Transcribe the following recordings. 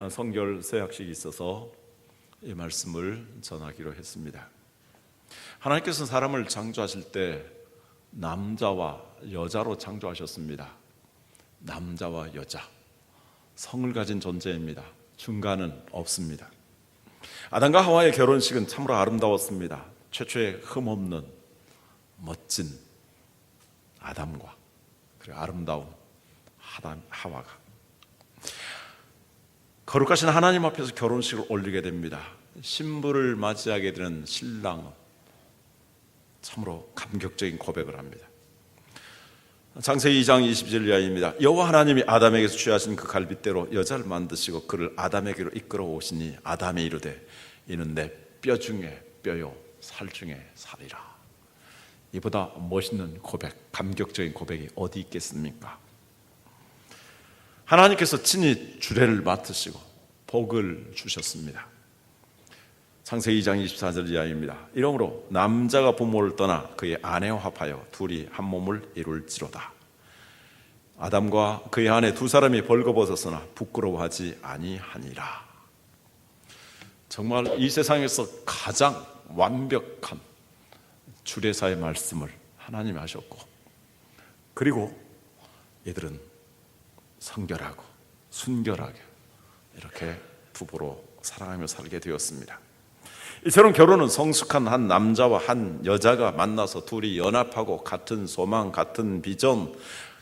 성결 서약식이 있어서 이 말씀을 전하기로 했습니다. 하나님께서는 사람을 창조하실 때 남자와 여자로 창조하셨습니다. 남자와 여자, 성을 가진 존재입니다. 중간은 없습니다. 아담과 하와의 결혼식은 참으로 아름다웠습니다. 최초의 흠없는 멋진 아담과 그리고 아름다운 하와가 거룩하신 하나님 앞에서 결혼식을 올리게 됩니다. 신부를 맞이하게 되는 신랑은 참으로 감격적인 고백을 합니다. 창세기 2장 20절 이하입니다. 여호와 하나님이 아담에게서 취하신 그 갈빗대로 여자를 만드시고 그를 아담에게로 이끌어 오시니 아담이 이르되 이는 내 뼈 중에 뼈요 살 중에 살이라. 이보다 멋있는 고백, 감격적인 고백이 어디 있겠습니까? 하나님께서 친히 주례를 맡으시고 복을 주셨습니다. 창세기 2장 24절 이하입니다. 이러므로 남자가 부모를 떠나 그의 아내와 합하여 둘이 한 몸을 이룰지로다. 아담과 그의 아내 두 사람이 벌거벗었으나 부끄러워하지 아니하니라. 정말 이 세상에서 가장 완벽한 주례사의 말씀을 하나님이 하셨고, 그리고 이들은 성결하고 순결하게 이렇게 부부로 사랑하며 살게 되었습니다. 이처럼 결혼은 성숙한 한 남자와 한 여자가 만나서 둘이 연합하고 같은 소망, 같은 비전,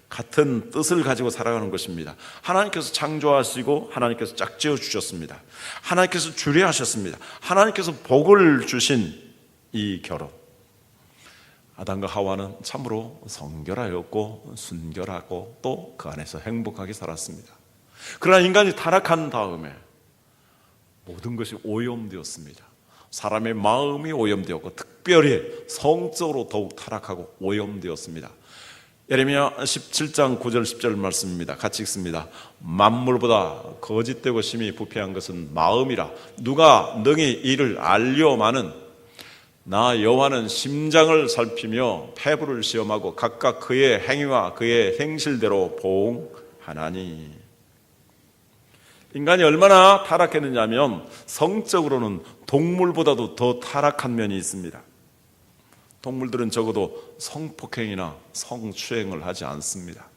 같은 뜻을 가지고 살아가는 것입니다. 하나님께서 창조하시고 하나님께서 짝지어 주셨습니다. 하나님께서 주례하셨습니다. 하나님께서 복을 주신 이 결혼, 아담과 하와는 참으로 성결하였고 순결하고 또 그 안에서 행복하게 살았습니다. 그러나 인간이 타락한 다음에 모든 것이 오염되었습니다. 사람의 마음이 오염되었고 특별히 성적으로 더욱 타락하고 오염되었습니다. 예레미야 17장 9절 10절 말씀입니다. 같이 읽습니다. 만물보다 거짓되고 심히 부패한 것은 마음이라. 누가 능히 이를 알려마는. 나 여호와는 심장을 살피며 폐부를 시험하고 각각 그의 행위와 그의 행실대로 보응하나니. 인간이 얼마나 타락했느냐면 성적으로는 동물보다도 더 타락한 면이 있습니다. 동물들은 적어도 성폭행이나 성추행을 하지 않습니다.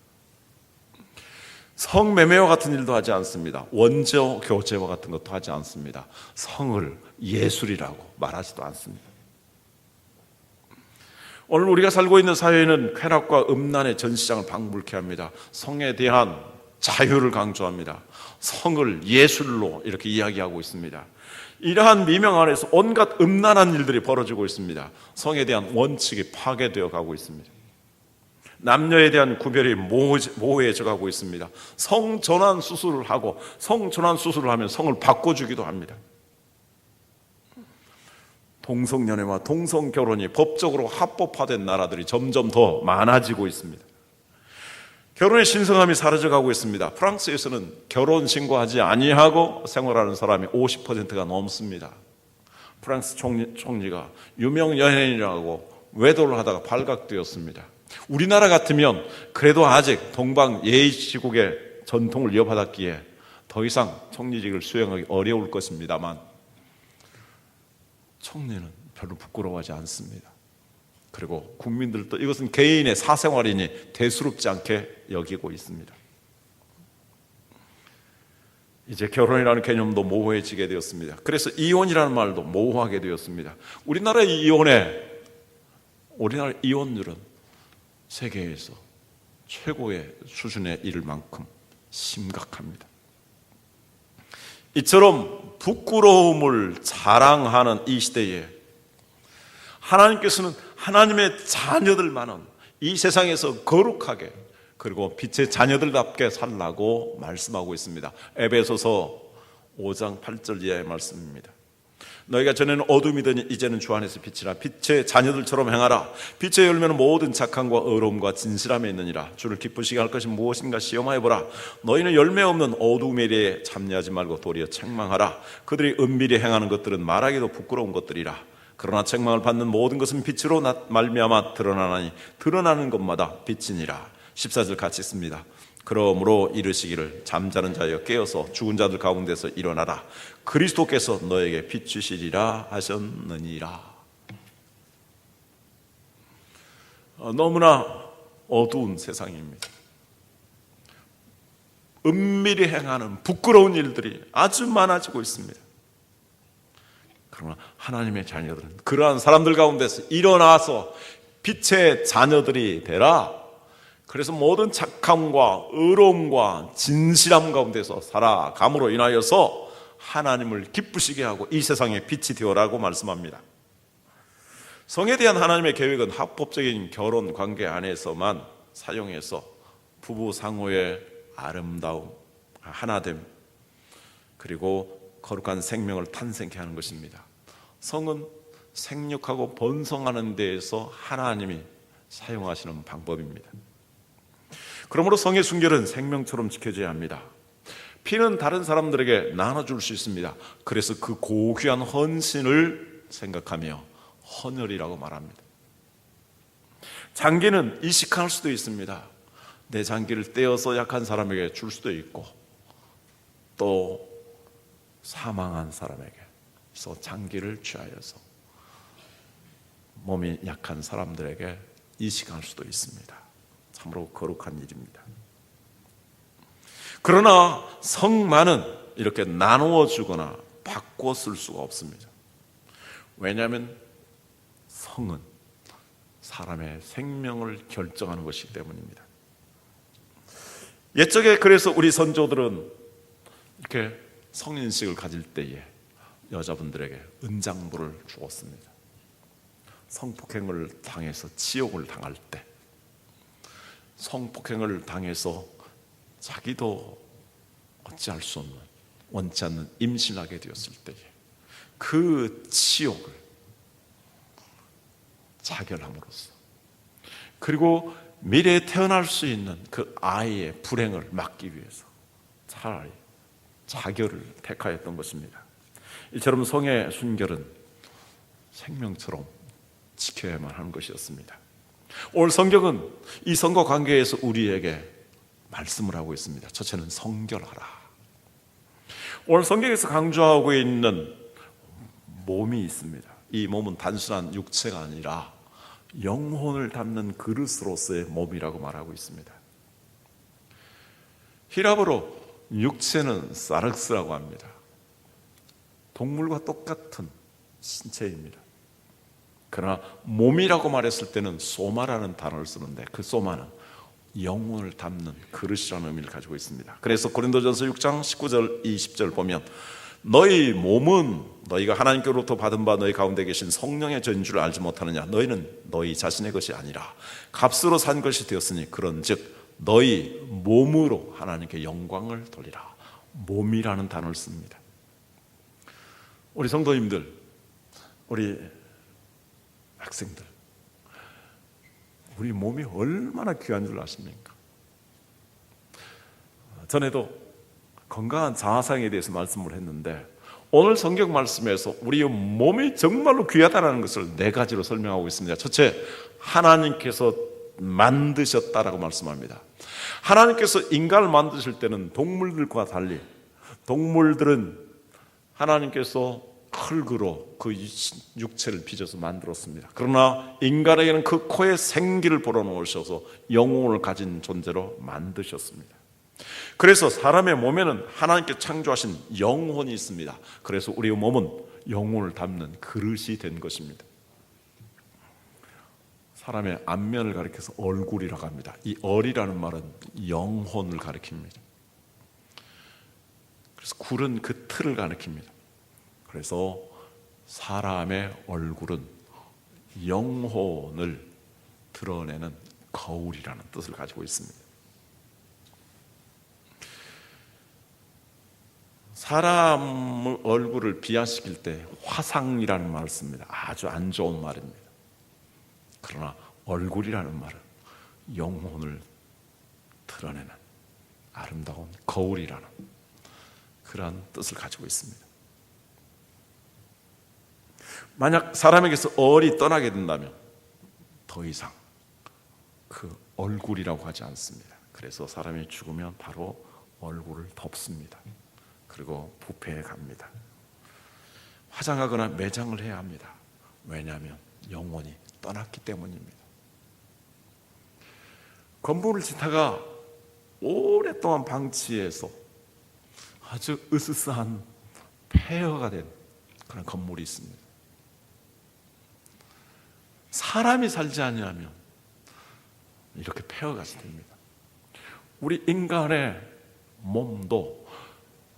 성매매와 같은 일도 하지 않습니다. 원조 교제와 같은 것도 하지 않습니다. 성을 예술이라고 말하지도 않습니다. 오늘 우리가 살고 있는 사회에는 쾌락과 음란의 전시장을 방불케 합니다. 성에 대한 자유를 강조합니다. 성을 예술로 이렇게 이야기하고 있습니다. 이러한 미명 아래서 온갖 음란한 일들이 벌어지고 있습니다. 성에 대한 원칙이 파괴되어 가고 있습니다. 남녀에 대한 구별이 모호해져 가고 있습니다. 성전환 수술을 하고 성전환 수술을 하면 성을 바꿔주기도 합니다. 동성연애와 동성결혼이 법적으로 합법화된 나라들이 점점 더 많아지고 있습니다. 결혼의 신성함이 사라져가고 있습니다. 프랑스에서는 결혼 신고하지 아니하고 생활하는 사람이 50%가 넘습니다. 프랑스 총리가 유명 연예인이라고 외도를 하다가 발각되었습니다. 우리나라 같으면 그래도 아직 동방 예의시국의 전통을 이어받았기에 더 이상 총리직을 수행하기 어려울 것입니다만 총리는 별로 부끄러워하지 않습니다. 그리고 국민들도 이것은 개인의 사생활이니 대수롭지 않게 여기고 있습니다. 이제 결혼이라는 개념도 모호해지게 되었습니다. 그래서 이혼이라는 말도 모호하게 되었습니다. 우리나라 이혼율은 세계에서 최고의 수준에 이를 만큼 심각합니다. 이처럼 부끄러움을 자랑하는 이 시대에 하나님께서는 하나님의 자녀들만은 이 세상에서 거룩하게 그리고 빛의 자녀들답게 살라고 말씀하고 있습니다. 에베소서 5장 8절 이하의 말씀입니다. 너희가 전에는 어둠이더니 이제는 주 안에서 빛이라. 빛의 자녀들처럼 행하라. 빛의 열매는 모든 착함과 의로움과 진실함에 있느니라. 주를 기쁘시게 할 것이 무엇인가 시험하여 보라. 너희는 열매 없는 어둠에 대해 참여하지 말고 도리어 책망하라. 그들이 은밀히 행하는 것들은 말하기도 부끄러운 것들이라. 그러나 책망을 받는 모든 것은 빛으로 말미암아 드러나나니 드러나는 것마다 빛이니라. 14절 같이 있습니다. 그러므로 이르시기를 잠자는 자여 깨어서 죽은 자들 가운데서 일어나라. 그리스도께서 너에게 비추시리라 하셨느니라. 너무나 어두운 세상입니다. 은밀히 행하는 부끄러운 일들이 아주 많아지고 있습니다. 그러나 하나님의 자녀들은 그러한 사람들 가운데서 일어나서 빛의 자녀들이 되라. 그래서 모든 착함과 의로움과 진실함 가운데서 살아감으로 인하여서 하나님을 기쁘시게 하고 이 세상에 빛이 되어라고 말씀합니다. 성에 대한 하나님의 계획은 합법적인 결혼 관계 안에서만 사용해서 부부 상호의 아름다움, 하나됨, 그리고 거룩한 생명을 탄생케 하는 것입니다. 성은 생육하고 번성하는 데에서 하나님이 사용하시는 방법입니다. 그러므로 성의 순결은 생명처럼 지켜져야 합니다. 피는 다른 사람들에게 나눠줄 수 있습니다. 그래서 그 고귀한 헌신을 생각하며 헌혈이라고 말합니다. 장기는 이식할 수도 있습니다. 내 장기를 떼어서 약한 사람에게 줄 수도 있고, 또 사망한 사람에게서 장기를 취하여서 몸이 약한 사람들에게 이식할 수도 있습니다. 참으로 거룩한 일입니다. 그러나 성만은 이렇게 나누어 주거나 바꿔 쓸 수가 없습니다. 왜냐하면 성은 사람의 생명을 결정하는 것이기 때문입니다. 옛적에 그래서 우리 선조들은 이렇게 성인식을 가질 때에 여자분들에게 은장부를 주었습니다. 성폭행을 당해서 치욕을 당할 때, 성폭행을 당해서 자기도 어찌할 수 없는, 원치 않는 임신하게 되었을 때에 그 치욕을 자결함으로써, 그리고 미래에 태어날 수 있는 그 아이의 불행을 막기 위해서 차라리 자결을 택하였던 것입니다. 이처럼 성의 순결은 생명처럼 지켜야만 하는 것이었습니다. 오늘 성경은 이 성과 관계에서 우리에게 말씀을 하고 있습니다. 첫째는 성결하라. 오늘 성경에서 강조하고 있는 몸이 있습니다. 이 몸은 단순한 육체가 아니라 영혼을 담는 그릇으로서의 몸이라고 말하고 있습니다. 히라브로 육체는 사르스라고 합니다. 동물과 똑같은 신체입니다. 그러나 몸이라고 말했을 때는 소마라는 단어를 쓰는데, 그 소마는 영혼을 담는 그릇이라는 의미를 가지고 있습니다. 그래서 고린도전서 6장 19절 20절 보면, 너희 몸은 너희가 하나님께로부터 받은 바 너희 가운데 계신 성령의 전주를 알지 못하느냐. 너희는 너희 자신의 것이 아니라 값으로 산 것이 되었으니 그런즉 너희 몸으로 하나님께 영광을 돌리라. 몸이라는 단어를 씁니다. 우리 성도님들, 우리 학생들, 우리 몸이 얼마나 귀한 줄 아십니까? 전에도 건강한 자아상에 대해서 말씀을 했는데, 오늘 성경 말씀에서 우리 몸이 정말로 귀하다는 것을 네 가지로 설명하고 있습니다. 첫째, 하나님께서 만드셨다라고 말씀합니다. 하나님께서 인간을 만드실 때는 동물들과 달리, 동물들은 하나님께서 흙으로 그 육체를 빚어서 만들었습니다. 그러나 인간에게는 그 코에 생기를 불어넣으셔서 영혼을 가진 존재로 만드셨습니다. 그래서 사람의 몸에는 하나님께 창조하신 영혼이 있습니다. 그래서 우리 몸은 영혼을 담는 그릇이 된 것입니다. 사람의 안면을 가리켜서 얼굴이라고 합니다. 이 얼이라는 말은 영혼을 가리킵니다. 그래서 굴은 그 틀을 가리킵니다. 그래서 사람의 얼굴은 영혼을 드러내는 거울이라는 뜻을 가지고 있습니다. 사람 얼굴을 비하시킬 때 화상이라는 말을 씁니다. 아주 안 좋은 말입니다. 그러나 얼굴이라는 말은 영혼을 드러내는 아름다운 거울이라는 그러한 뜻을 가지고 있습니다. 만약 사람에게서 얼이 떠나게 된다면 더 이상 그 얼굴이라고 하지 않습니다. 그래서 사람이 죽으면 바로 얼굴을 덮습니다. 그리고 부패해 갑니다. 화장하거나 매장을 해야 합니다. 왜냐하면 영혼이 떠났기 때문입니다. 건물을 짓다가 오랫동안 방치해서 아주 으스스한 폐허가 된 그런 건물이 있습니다. 사람이 살지 않으면 이렇게 폐허가 됩니다. 우리 인간의 몸도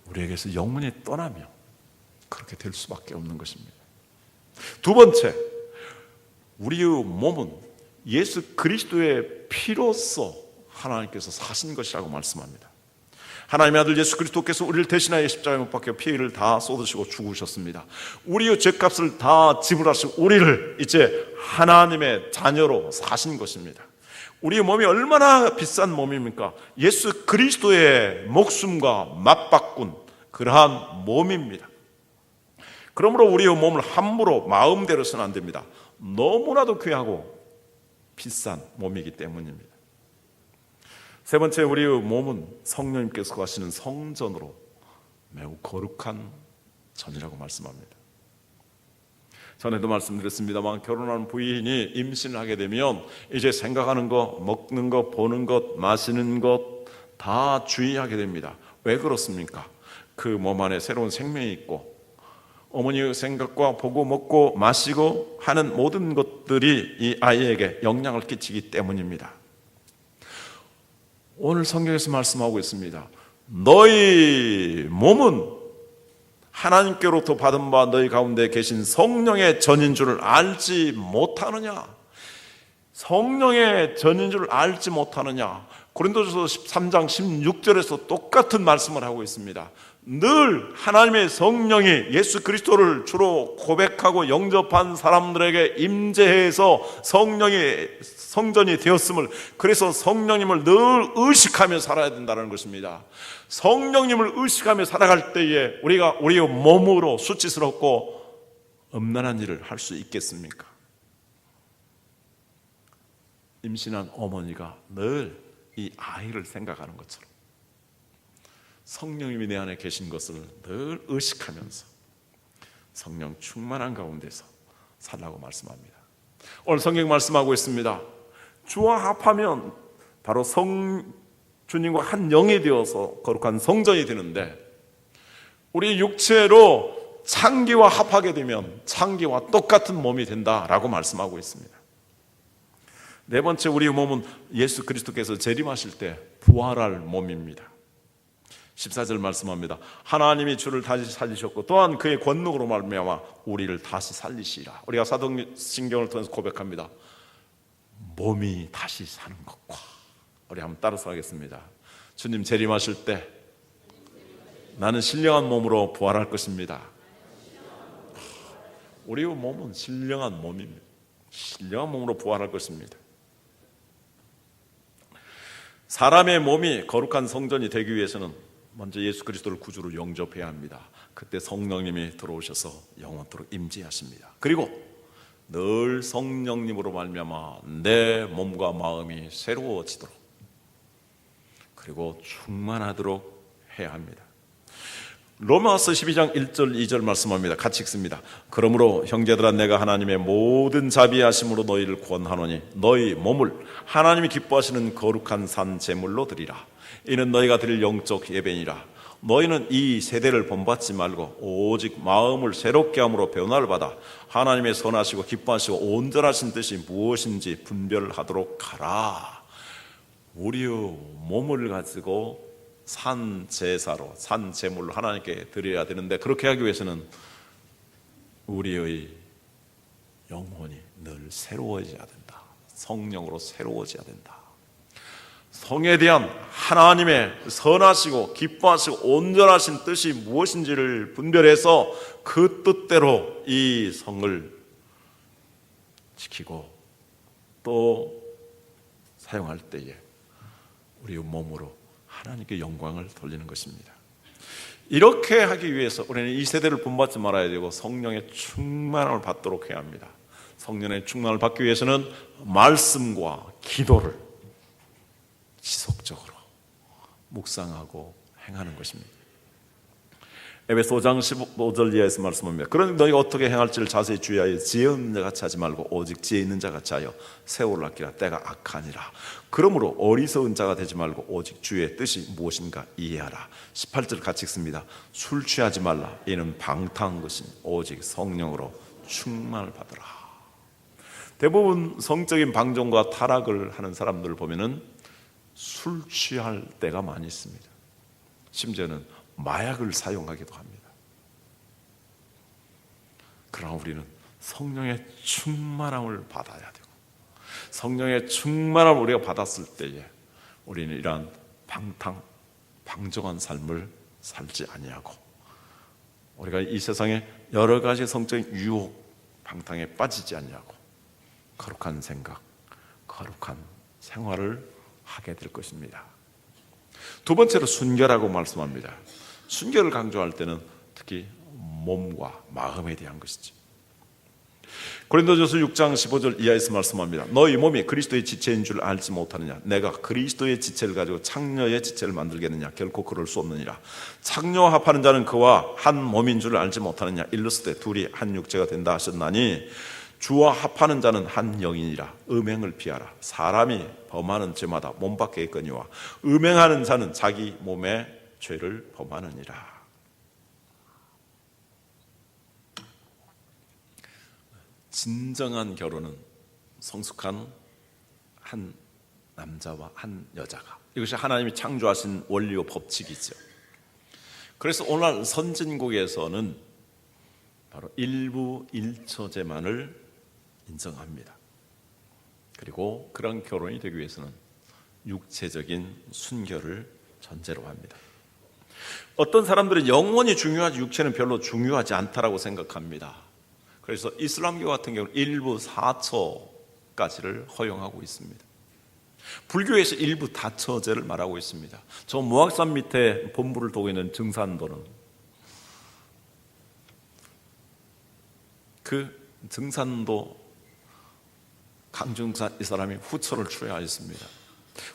우리에게서 영혼이 떠나면 그렇게 될 수밖에 없는 것입니다. 두 번째, 우리의 몸은 예수 그리스도의 피로써 하나님께서 사신 것이라고 말씀합니다. 하나님의 아들 예수 그리스도께서 우리를 대신하여 십자가에 못 박혀 피를 다 쏟으시고 죽으셨습니다. 우리의 죄값을 다 지불하시고 우리를 이제 하나님의 자녀로 사신 것입니다. 우리의 몸이 얼마나 비싼 몸입니까? 예수 그리스도의 목숨과 맞바꾼 그러한 몸입니다. 그러므로 우리의 몸을 함부로 마음대로 써는 안 됩니다. 너무나도 귀하고 비싼 몸이기 때문입니다. 세 번째, 우리의 몸은 성령님께서 거하시는 성전으로 매우 거룩한 전이라고 말씀합니다. 전에도 말씀드렸습니다만 결혼한 부인이 임신을 하게 되면 이제 생각하는 것, 먹는 것, 보는 것, 마시는 것 다 주의하게 됩니다. 왜 그렇습니까? 그 몸 안에 새로운 생명이 있고 어머니의 생각과 보고 먹고 마시고 하는 모든 것들이 이 아이에게 영향을 끼치기 때문입니다. 오늘 성경에서 말씀하고 있습니다. 너희 몸은 하나님께로부터 받은 바 너희 가운데 계신 성령의 전인 줄을 알지 못하느냐? 성령의 전인 줄을 알지 못하느냐? 고린도전서 13장 16절에서 똑같은 말씀을 하고 있습니다. 늘 하나님의 성령이 예수 그리스도를 주로 고백하고 영접한 사람들에게 임재해서 성령이 성전이 되었음을, 그래서 성령님을 늘 의식하며 살아야 된다는 것입니다. 성령님을 의식하며 살아갈 때에 우리가 우리의 몸으로 수치스럽고 음란한 일을 할 수 있겠습니까? 임신한 어머니가 늘 이 아이를 생각하는 것처럼 성령님이 내 안에 계신 것을 늘 의식하면서 성령 충만한 가운데서 살라고 말씀합니다. 오늘 성경 말씀하고 있습니다. 주와 합하면 바로 주님과 한 영이 되어서 거룩한 성전이 되는데, 우리 육체로 창기와 합하게 되면 창기와 똑같은 몸이 된다라고 말씀하고 있습니다. 네 번째, 우리 몸은 예수 그리스도께서 재림하실 때 부활할 몸입니다. 14절 말씀합니다. 하나님이 주를 다시 살리셨고 또한 그의 권능으로 말미암아 우리를 다시 살리시리라. 우리가 사도신경을 통해서 고백합니다. 몸이 다시 사는 것과, 우리 한번 따라서 하겠습니다. 주님 재림하실 때 나는 신령한 몸으로 부활할 것입니다. 우리의 몸은 신령한 몸입니다. 신령한 몸으로 부활할 것입니다. 사람의 몸이 거룩한 성전이 되기 위해서는 먼저 예수 그리스도를 구주로 영접해야 합니다. 그때 성령님이 들어오셔서 영원토록 임재하십니다. 그리고 늘 성령님으로 말미암아 내 몸과 마음이 새로워지도록, 그리고 충만하도록 해야 합니다. 로마서 12장 1절 2절 말씀합니다. 같이 읽습니다. 그러므로 형제들아, 내가 하나님의 모든 자비하심으로 너희를 권하노니 너희 몸을 하나님이 기뻐하시는 거룩한 산 제물로 드리라. 이는 너희가 드릴 영적 예배니라. 너희는 이 세대를 본받지 말고 오직 마음을 새롭게 함으로 변화를 받아 하나님의 선하시고 기뻐하시고 온전하신 뜻이 무엇인지 분별하도록 하라. 우리의 몸을 가지고 산 제사로, 산 제물로 하나님께 드려야 되는데, 그렇게 하기 위해서는 우리의 영혼이 늘 새로워져야 된다. 성령으로 새로워져야 된다. 성에 대한 하나님의 선하시고 기뻐하시고 온전하신 뜻이 무엇인지를 분별해서 그 뜻대로 이 성을 지키고 또 사용할 때에 우리의 몸으로 하나님께 영광을 돌리는 것입니다. 이렇게 하기 위해서 우리는 이 세대를 본받지 말아야 되고 성령의 충만함을 받도록 해야 합니다. 성령의 충만을 받기 위해서는 말씀과 기도를 지속적으로 묵상하고 행하는 것입니다. 에베소 5장 15절 이하에서 말씀합니다. 그러니 너희가 어떻게 행할지를 자세히 주의하여 지혜 없는 자 같이 하지 말고 오직 지혜 있는 자 같이 하여 세월을 아끼라. 때가 악하니라. 그러므로 어리석은 자가 되지 말고 오직 주의 뜻이 무엇인가 이해하라. 18절 같이 읽습니다. 술 취하지 말라. 이는 방탕한 것이니 오직 성령으로 충만을 받으라. 대부분 성적인 방종과 타락을 하는 사람들을 보면은 술 취할 때가 많이 있습니다. 심지어는 마약을 사용하기도 합니다. 그러나 우리는 성령의 충만함을 받아야 되고, 성령의 충만함을 우리가 받았을 때에 우리는 이러한 방종한 삶을 살지 아니하고, 우리가 이 세상에 여러 가지 성적인 유혹, 방탕에 빠지지 아니하고 거룩한 생각, 거룩한 생활을 하게 될 것입니다. 두 번째로 순결하고 말씀합니다. 순결을 강조할 때는 특히 몸과 마음에 대한 것이죠. 고린도전서 6장 15절 이하에서 말씀합니다. 너희 몸이 그리스도의 지체인 줄 알지 못하느냐? 내가 그리스도의 지체를 가지고 창녀의 지체를 만들겠느냐? 결코 그럴 수 없느니라. 창녀와 합하는 자는 그와 한 몸인 줄 알지 못하느냐? 일렀을 때 둘이 한 육체가 된다 하셨나니 주와 합하는 자는 한 영이니라. 음행을 피하라. 사람이 범하는 죄마다 몸 밖에 있거니와 음행하는 자는 자기 몸에 죄를 범하느니라. 진정한 결혼은 성숙한 한 남자와 한 여자가, 이것이 하나님이 창조하신 원리와 법칙이죠. 그래서 오늘 선진국에서는 바로 일부 일처제만을 인정합니다. 그리고 그런 결혼이 되기 위해서는 육체적인 순결을 전제로 합니다. 어떤 사람들은 영혼이 중요하지 육체는 별로 중요하지 않다라고 생각합니다. 그래서 이슬람교 같은 경우는 일부 사처까지를 허용하고 있습니다. 불교에서 일부 다처제를 말하고 있습니다. 저 무악산 밑에 본부를 두고 있는 증산도는 그 증산도 강증산 이 사람이 후처를 취하였습니다.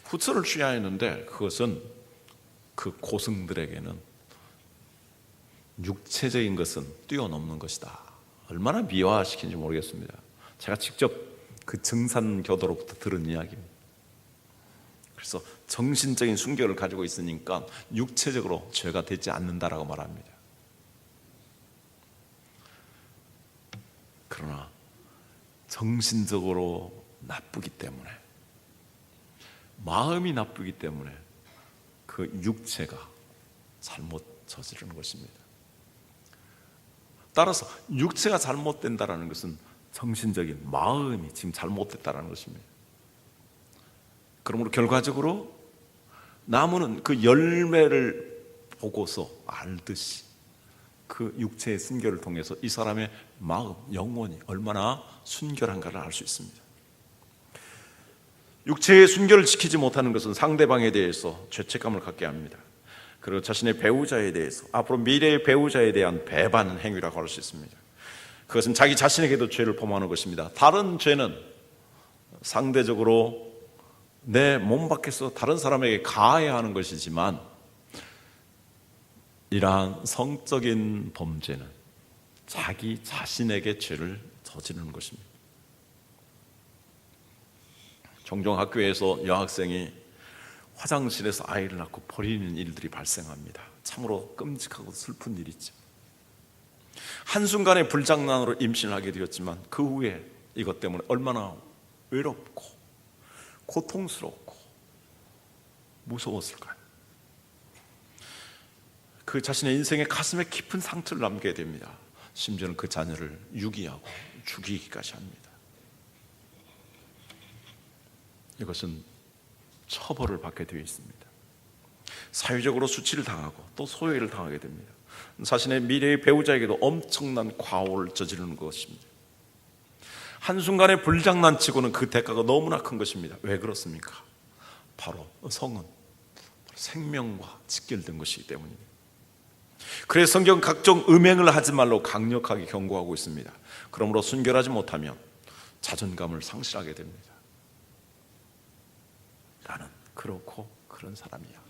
후처를 취하였는데 그것은 그 고승들에게는 육체적인 것은 뛰어넘는 것이다. 얼마나 미화시킨지 모르겠습니다. 제가 직접 그 증산교도로부터 들은 이야기입니다. 그래서 정신적인 순결을 가지고 있으니까 육체적으로 죄가 되지 않는다라고 말합니다. 그러나 정신적으로 나쁘기 때문에, 마음이 나쁘기 때문에 그 육체가 잘못 저지르는 것입니다. 따라서 육체가 잘못된다는 것은 정신적인 마음이 지금 잘못됐다는 것입니다. 그러므로 결과적으로 나무는 그 열매를 보고서 알듯이 그 육체의 순결을 통해서 이 사람의 마음, 영혼이 얼마나 순결한가를 알 수 있습니다. 육체의 순결을 지키지 못하는 것은 상대방에 대해서 죄책감을 갖게 합니다. 그리고 자신의 배우자에 대해서, 앞으로 미래의 배우자에 대한 배반 행위라고 할 수 있습니다. 그것은 자기 자신에게도 죄를 범하는 것입니다. 다른 죄는 상대적으로 내 몸 밖에서 다른 사람에게 가해야 하는 것이지만, 이러한 성적인 범죄는 자기 자신에게 죄를 저지르는 것입니다. 종종 학교에서 여학생이 화장실에서 아이를 낳고 버리는 일들이 발생합니다. 참으로 끔찍하고 슬픈 일이죠. 한순간에 불장난으로 임신을 하게 되었지만 그 후에 이것 때문에 얼마나 외롭고 고통스럽고 무서웠을까요? 그 자신의 인생의 가슴에 깊은 상처를 남게 됩니다. 심지어는 그 자녀를 유기하고 죽이기까지 합니다. 이것은 처벌을 받게 되어 있습니다. 사회적으로 수치를 당하고 또 소외를 당하게 됩니다. 자신의 미래의 배우자에게도 엄청난 과오를 저지르는 것입니다. 한순간에 불장난치고는 그 대가가 너무나 큰 것입니다. 왜 그렇습니까? 바로 성은 생명과 직결된 것이기 때문입니다. 그래서 성경 각종 음행을 하지 말로 강력하게 경고하고 있습니다. 그러므로 순결하지 못하면 자존감을 상실하게 됩니다. 라는 그렇고 그런 사람이야.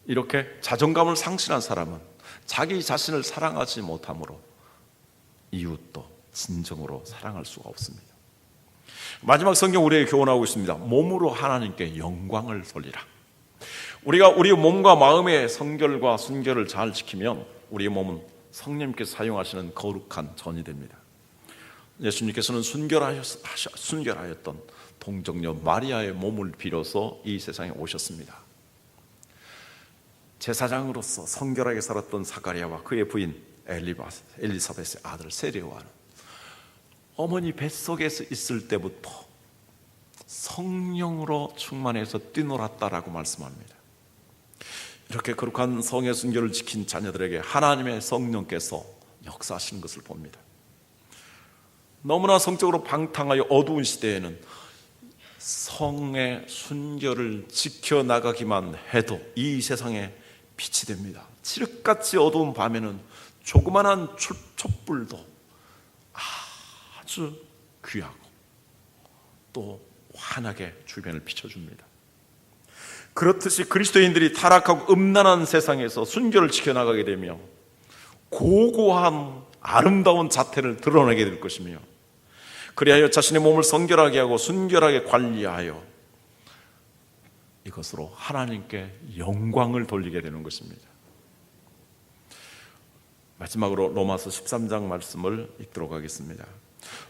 이렇게 자존감을 상실한 사람은 자기 자신을 사랑하지 못함으로 이웃도 진정으로 사랑할 수가 없습니다. 마지막 성경 우리에게 교훈하고 있습니다. 몸으로 하나님께 영광을 돌리라. 우리가 우리 몸과 마음의 성결과 순결을 잘 지키면 우리의 몸은 성령님께서 사용하시는 거룩한 전이 됩니다. 예수님께서는 순결하였던 동정녀 마리아의 몸을 빌어서 이 세상에 오셨습니다. 제사장으로서 성결하게 살았던 사가랴와 그의 부인 엘리사벳의 아들 세례요한은 어머니 뱃속에서 있을 때부터 성령으로 충만해서 뛰놀았다라고 말씀합니다. 이렇게 거룩한 성의 순결을 지킨 자녀들에게 하나님의 성령께서 역사하시는 것을 봅니다. 너무나 성적으로 방탕하여 어두운 시대에는 성의 순결을 지켜나가기만 해도 이 세상에 빛이 됩니다. 칠흑같이 어두운 밤에는 조그만한 촛불도 아주 귀하고 또 환하게 주변을 비춰줍니다. 그렇듯이 그리스도인들이 타락하고 음란한 세상에서 순결을 지켜나가게 되며 고고한 아름다운 자태를 드러내게 될 것이며, 그리하여 자신의 몸을 성결하게 하고 순결하게 관리하여 이것으로 하나님께 영광을 돌리게 되는 것입니다. 마지막으로 로마서 13장 말씀을 읽도록 하겠습니다.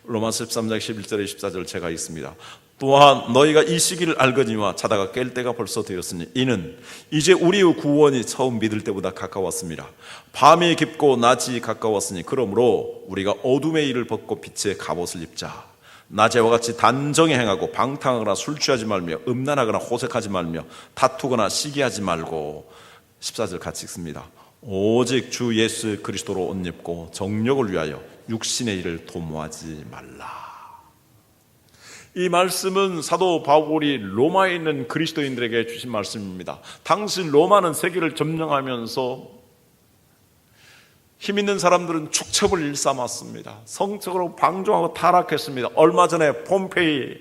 로마서 13장 11절에 14절 제가 읽습니다. 또한 너희가 이 시기를 알거니와 자다가 깰 때가 벌써 되었으니 이는 이제 우리의 구원이 처음 믿을 때보다 가까웠습니다. 밤이 깊고 낮이 가까웠으니 그러므로 우리가 어둠의 일을 벗고 빛의 갑옷을 입자. 낮에와 같이 단정히 행하고 방탕하거나 술 취하지 말며 음란하거나 호색하지 말며 다투거나 시기하지 말고, 14절 같이 읽습니다. 오직 주 예수 그리스도로 옷 입고 정욕을 위하여 육신의 일을 도모하지 말라. 이 말씀은 사도 바울이 로마에 있는 그리스도인들에게 주신 말씀입니다. 당시 로마는 세계를 점령하면서 힘 있는 사람들은 축첩을 일삼았습니다. 성적으로 방종하고 타락했습니다. 얼마 전에 폼페이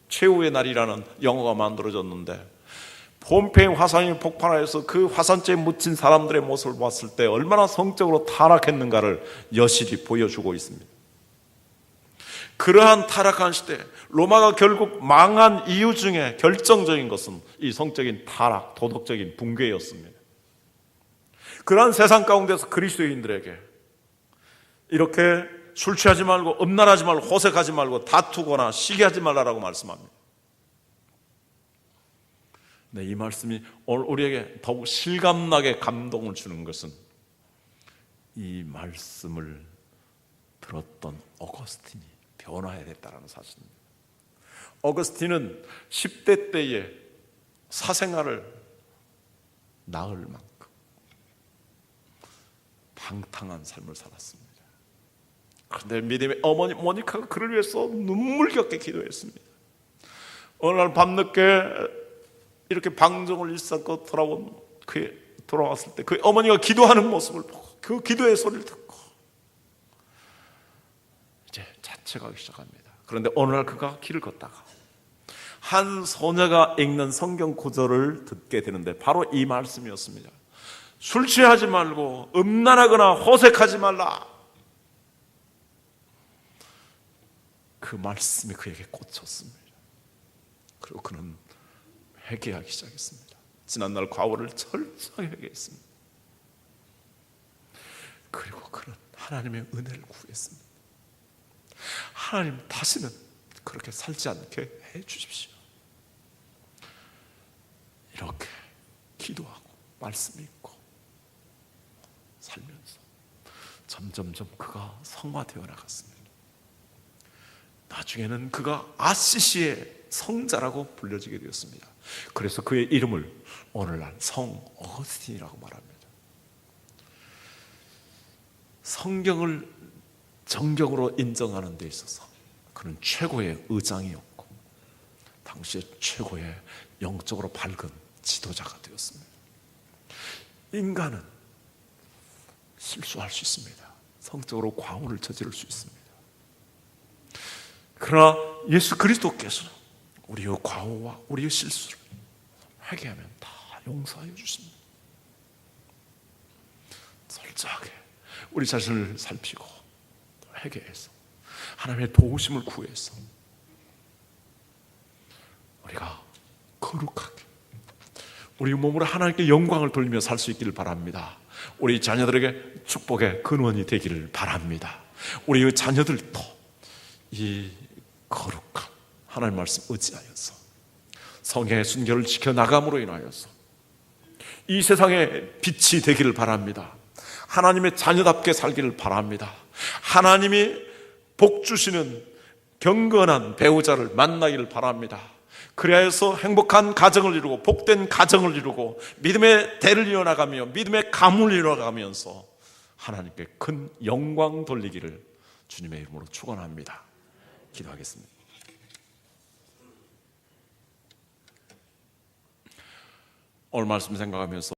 최후의 날이라는 영화가 만들어졌는데, 폼페이 화산이 폭발하여서 그 화산재에 묻힌 사람들의 모습을 봤을 때 얼마나 성적으로 타락했는가를 여실히 보여주고 있습니다. 그러한 타락한 시대, 로마가 결국 망한 이유 중에 결정적인 것은 이 성적인 타락, 도덕적인 붕괴였습니다. 그러한 세상 가운데서 그리스도인들에게 이렇게 술 취하지 말고 음란하지 말고 호색하지 말고 다투거나 시기하지 말라라고 말씀합니다. 네, 이 말씀이 오늘 우리에게 더욱 실감나게 감동을 주는 것은 이 말씀을 들었던 어거스틴이 변화해야 됐다는 사실입니다. 어거스틴은 10대 때에 사생활을 낳을 만큼 방탕한 삶을 살았습니다. 그런데 믿음의 어머니 모니카가 그를 위해서 눈물겹게 기도했습니다. 어느 날 밤늦게 이렇게 방종을 일삼고 돌아왔을 때 그 어머니가 기도하는 모습을 보고 그 기도의 소리를 듣고 이제 자책하기 시작합니다. 그런데 어느 날 그가 길을 걷다가 한 소녀가 읽는 성경 구절을 듣게 되는데 바로 이 말씀이었습니다. 술 취하지 말고 음란하거나 호색하지 말라. 그 말씀이 그에게 꽂혔습니다. 그리고 그는 회개하기 시작했습니다. 지난날 과오를 철저히 회개했습니다. 그리고 그는 하나님의 은혜를 구했습니다. 하나님, 다시는 그렇게 살지 않게 해 주십시오. 이렇게 기도하고 말씀 읽고 살면서 점점점 그가 성화되어 나갔습니다. 나중에는 그가 아시시의 성자라고 불려지게 되었습니다. 그래서 그의 이름을 오늘날 성 어거스틴이라고 말합니다. 성경을 정경으로 인정하는 데 있어서 그는 최고의 의장이었고 당시에 최고의 영적으로 밝은 지도자가 되었습니다. 인간은 실수할 수 있습니다. 성적으로 과오를 저지를 수 있습니다. 그러나 예수 그리스도께서는 우리의 과오와 우리의 실수를 회개하면 다 용서해 주십니다. 철저하게 우리 자신을 살피고 회개해서 하나님의 도우심을 구해서 우리가 거룩하게 우리 몸으로 하나님께 영광을 돌리며 살 수 있기를 바랍니다. 우리 자녀들에게 축복의 근원이 되기를 바랍니다. 우리의 자녀들도 이 거룩한 하나님 말씀 의지하여서 성경의 순결을 지켜나감으로 인하여서 이 세상의 빛이 되기를 바랍니다. 하나님의 자녀답게 살기를 바랍니다. 하나님이 복 주시는 경건한 배우자를 만나기를 바랍니다. 그래서 행복한 가정을 이루고 복된 가정을 이루고 믿음의 대를 이어나가며 믿음의 가문을 이어나가면서 하나님께 큰 영광 돌리기를 주님의 이름으로 축원합니다. 기도하겠습니다. 오늘 말씀 생각하면서